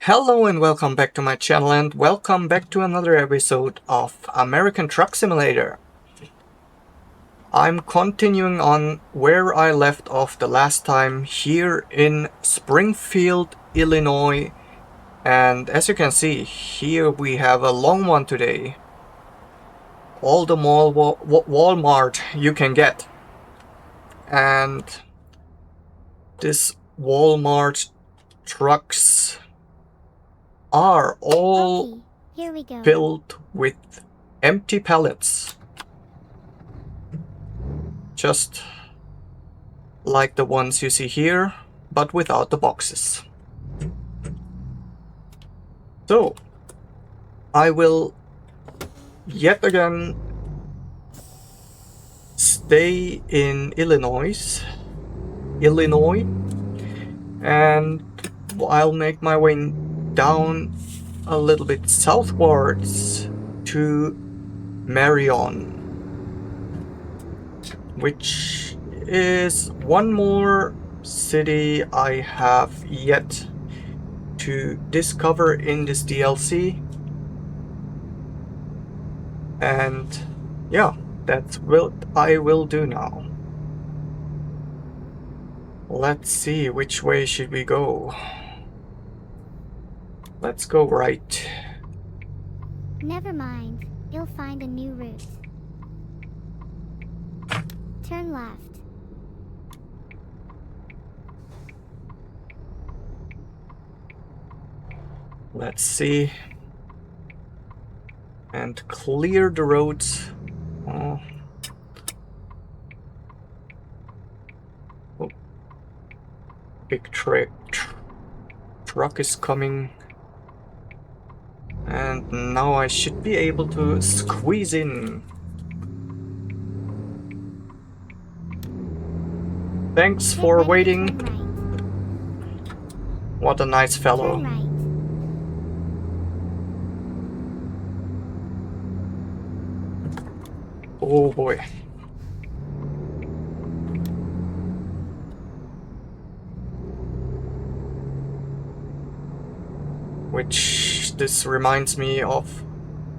Hello and welcome back to my channel, and welcome back to another episode of American Truck Simulator. I'm continuing on where I left off the last time, here in Springfield, Illinois. And as you can see, here we have a long one today. All the Walmart you can get. And this Walmart trucks are all filled with empty pallets, just like the ones you see here, but without the boxes. So I will yet again stay in Illinois, and I'll make my way down a little bit southwards to Marion, which is one more city I have yet to discover in this DLC. And yeah, that's what I will do now. Let's see, which way should we go? Let's go right. Never mind, you'll find a new route. Turn left. Let's see. And clear the roads. Oh. Oh. Big truck is coming. And now I should be able to squeeze in. Thanks for waiting. What a nice fellow. Oh boy. Which this reminds me of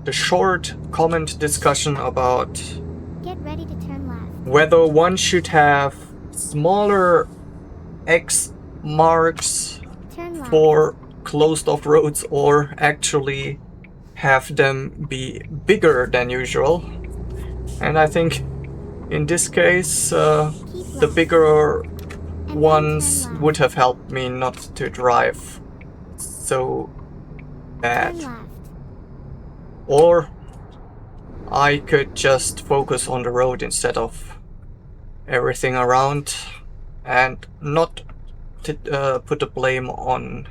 the short comment discussion about Get ready to turn left. Whether one should have smaller X marks for closed off roads or actually have them be bigger than usual. And I think in this case the bigger ones would have helped me not to drive so bad. Or I could just focus on the road instead of everything around and not put the blame on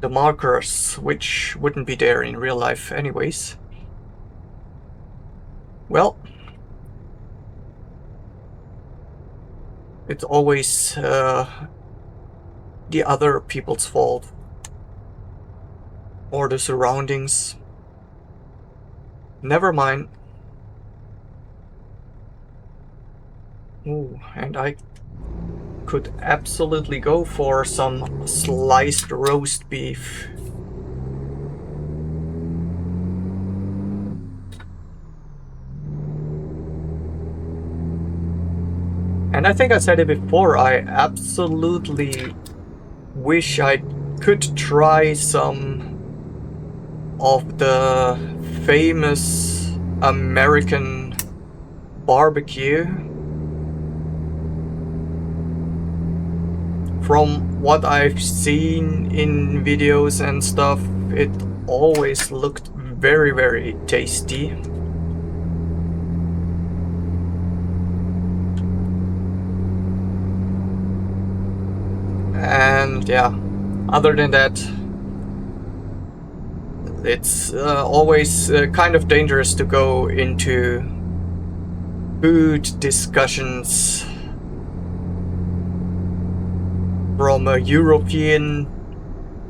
the markers, which wouldn't be there in real life anyways. Well, it's always the other people's fault or the surroundings. Never mind. Ooh, and I could absolutely go for some sliced roast beef. And I think I said it before, I absolutely wish I could try some of the famous American barbecue. From what I've seen in videos and stuff, it always looked very, very tasty. And yeah, other than that, it's always kind of dangerous to go into food discussions from a European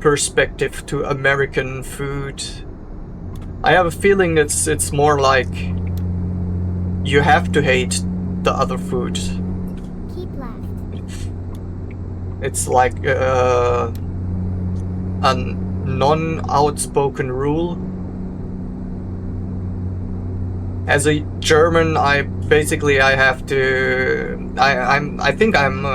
perspective to American food. I have a feeling it's more like you have to hate the other food. Keep left. It's like an non-outspoken rule. As a German, I have to. I think I'm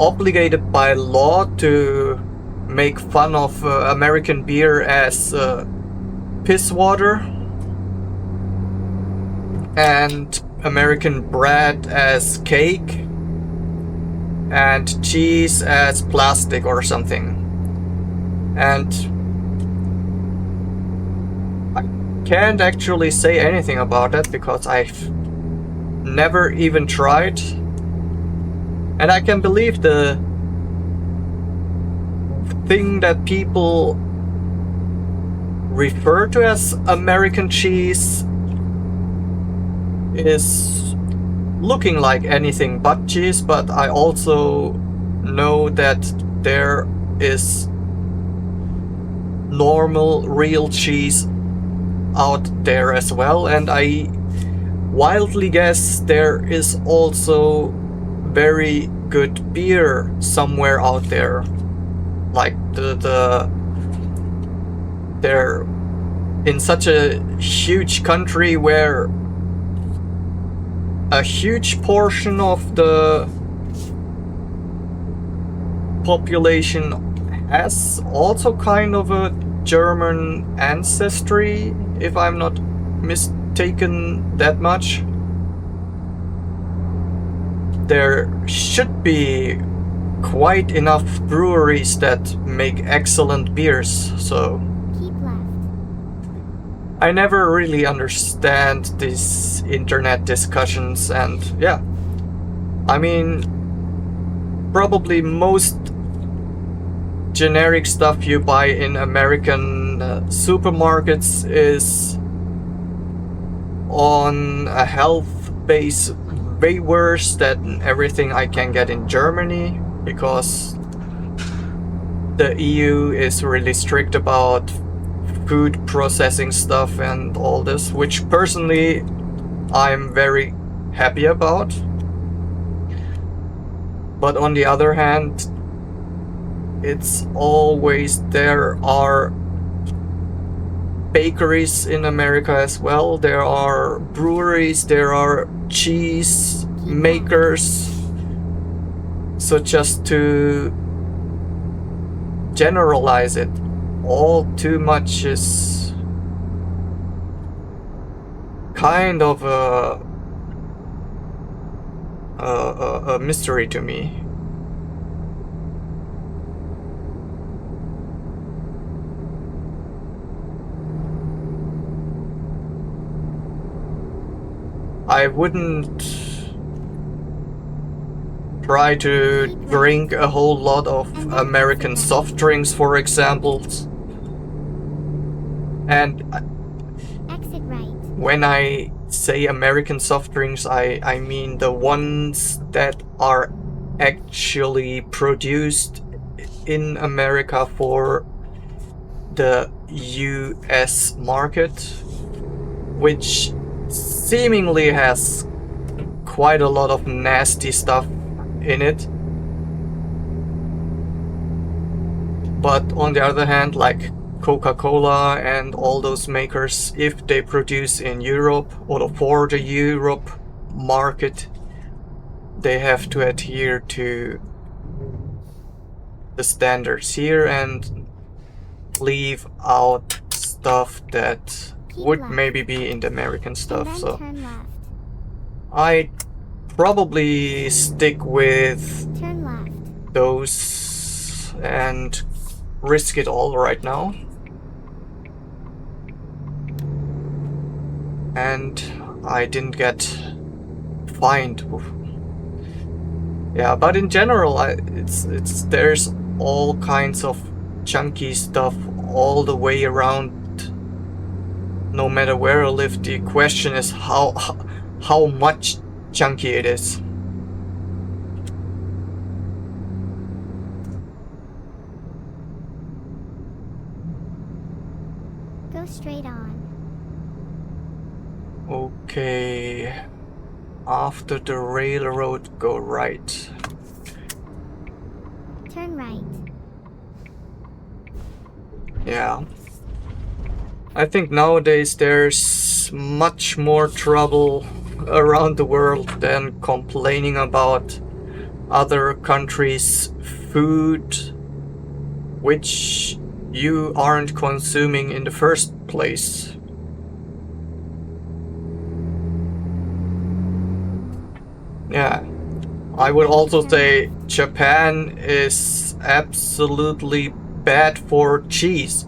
obligated by law to make fun of American beer as piss water, and American bread as cake, and cheese as plastic or something. And I can't actually say anything about that because I've never even tried. And I can believe the thing that people refer to as American cheese is looking like anything but cheese, but I also know that there is normal real cheese out there as well, and I wildly guess there is also very good beer somewhere out there, like they're in such a huge country where a huge portion of the population has also kind of a German ancestry, if I'm not mistaken that much. There should be quite enough breweries that make excellent beers, so Keep left. I never really understand these internet discussions, and yeah, I mean, probably most generic stuff you buy in American supermarkets is on a health base way worse than everything I can get in Germany, because the EU is really strict about food processing stuff and all this, which personally I'm very happy about. But on the other hand, it's always, there are bakeries in America as well, there are breweries, there are cheese makers. So just to generalize it all too much is kind of a mystery to me. I wouldn't try to drink a whole lot of American soft drinks, for example. And Exit right. when I say American soft drinks, I mean the ones that are actually produced in America for the US market, which seemingly has quite a lot of nasty stuff in it. But on the other hand, like Coca-Cola and all those makers, if they produce in Europe or for the Europe market, they have to adhere to the standards here and leave out stuff that would maybe be in the American stuff. So Turn left. I probably stick with Turn left. those and risk it all right now. And I didn't get fined. Yeah, but in general, it's there's all kinds of chunky stuff all the way around. No matter where I live, the question is how much chunky it is. Go straight on. Okay. After the railroad, go right. Turn right. Yeah. I think nowadays there's much more trouble around the world than complaining about other countries' food, which you aren't consuming in the first place. Yeah. I would also say Japan is absolutely bad for cheese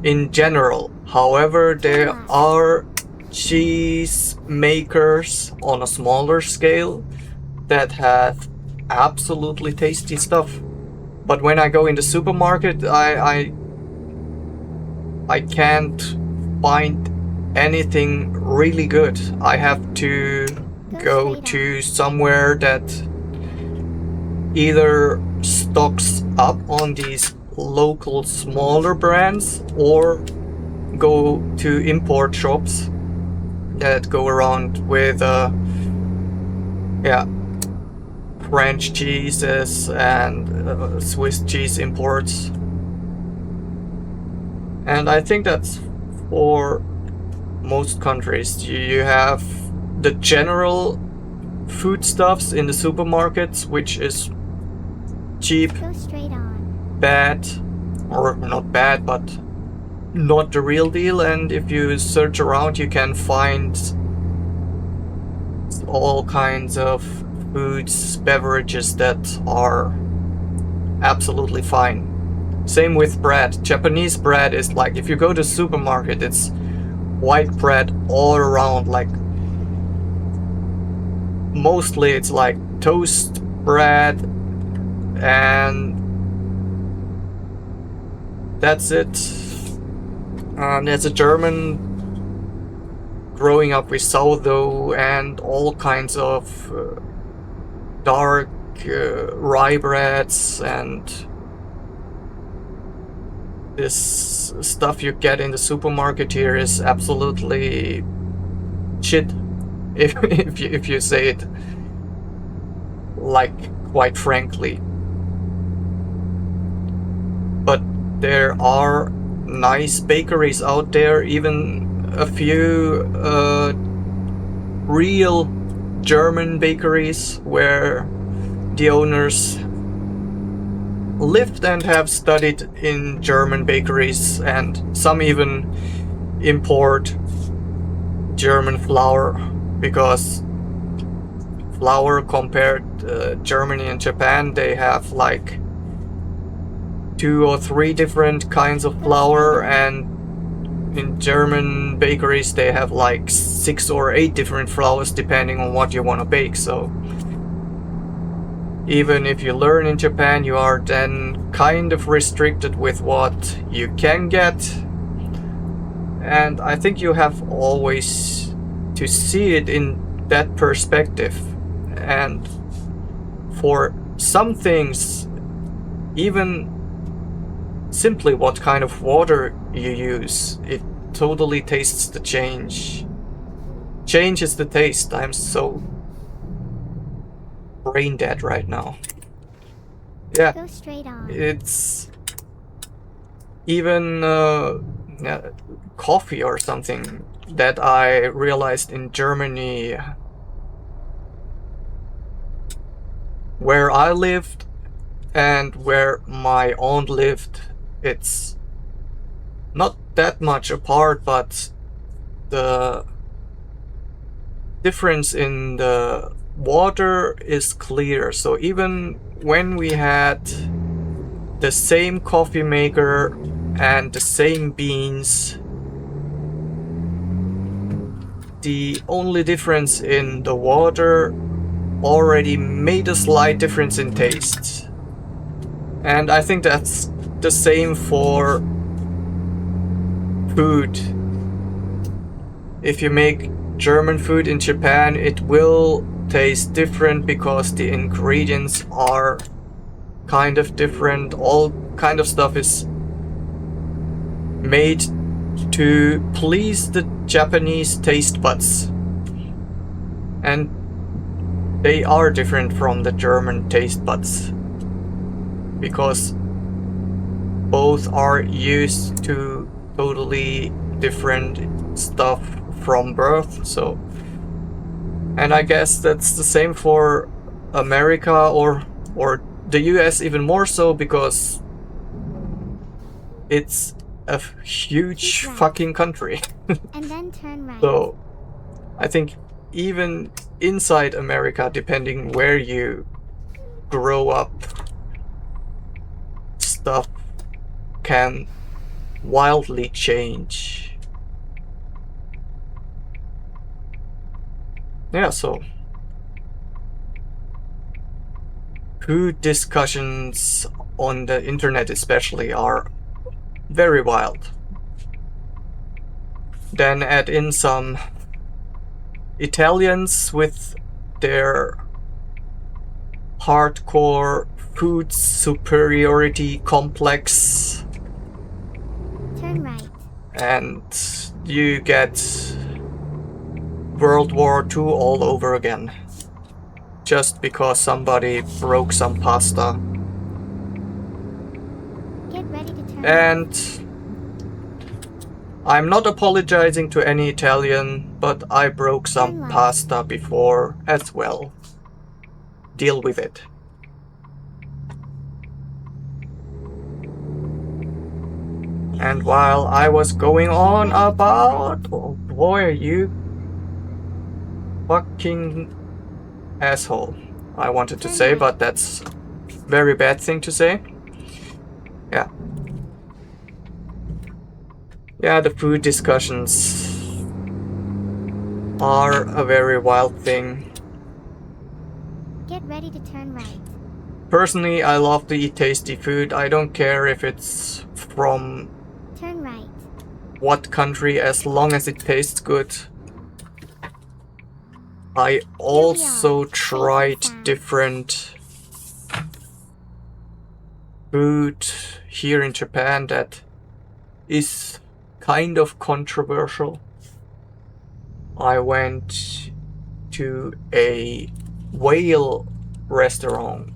in general. However, there are cheese makers on a smaller scale that have absolutely tasty stuff. But when I go in the supermarket, I can't find anything really good. I have to go to somewhere that either stocks up on these local smaller brands or go to import shops that go around with French cheeses and Swiss cheese imports. And I think that's for most countries. You have the general foodstuffs in the supermarkets, which is cheap, bad, or not bad, but not the real deal. And if you search around, you can find all kinds of foods, beverages that are absolutely fine. Same with bread. Japanese bread is like, if you go to supermarket, it's white bread all around. Like, mostly it's like toast bread, and that's it. As a German, growing up with sourdough and all kinds of dark rye breads and this stuff you get in the supermarket here is absolutely shit, if you say it like quite frankly. But there are nice bakeries out there, even a few real German bakeries where the owners lived and have studied in German bakeries, and some even import German flour, because flour compared Germany and Japan, they have like 2 or 3 different kinds of flour, and in German bakeries they have like 6 or 8 different flours depending on what you want to bake. So even if you learn in Japan, you are then kind of restricted with what you can get. And I think you have always to see it in that perspective. And for some things, even simply what kind of water you use, it totally tastes the change. Changes the taste. I'm so brain dead right now. Yeah, Go straight on. it's even coffee or something that I realized in Germany, where I lived and where my aunt lived. It's not that much apart, but the difference in the water is clear. So even when we had the same coffee maker and the same beans, the only difference in the water already made a slight difference in taste. And I think that's the same for food. If you make German food in Japan, it will taste different because the ingredients are kind of different. All kind of stuff is made to please the Japanese taste buds, and they are different from the German taste buds, because both are used to totally different stuff from birth, so. And I guess that's the same for America or the US even more so, because it's a huge fucking country. And then turn right. So I think even inside America, depending where you grow up, stuff can wildly change. Yeah, so food discussions on the internet especially are very wild. Then add in some Italians with their hardcore food superiority complex. Turn right. And you get World War II all over again. Just because somebody broke some pasta. Get ready to turn And I'm not apologizing to any Italian, but I broke some pasta before as well. Deal with it. And while I was going on about... Oh boy, are you fucking asshole. I wanted to say, but that's a very bad thing to say. Yeah. Yeah, the food discussions are a very wild thing. Get ready to turn right. Personally, I love to eat tasty food. I don't care if it's from turn right. What country, as long as it tastes good. I also tried different food here in Japan that is kind of controversial. I went to a whale restaurant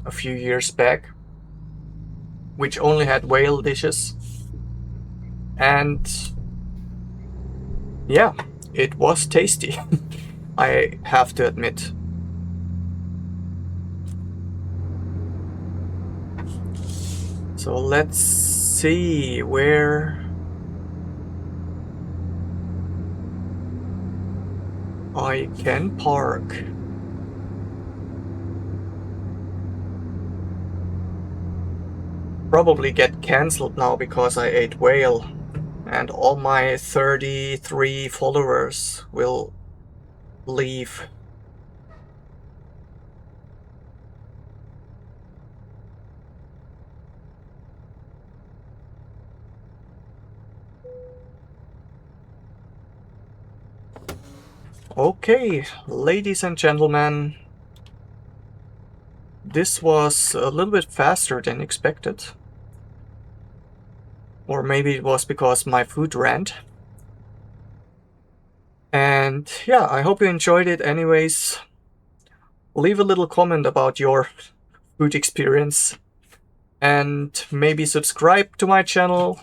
a few years back, which only had whale dishes. And yeah, it was tasty, I have to admit. So let's see where I can park. Probably get cancelled now because I ate whale, and all my 33 followers will leave. Okay, ladies and gentlemen, this was a little bit faster than expected. Or maybe it was because my food rant. And yeah, I hope you enjoyed it anyways. Leave a little comment about your food experience. And maybe subscribe to my channel,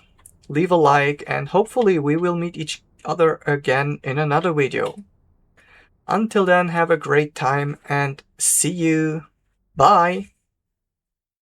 leave a like, and hopefully we will meet each other again in another video. Until then, have a great time and see you. Bye!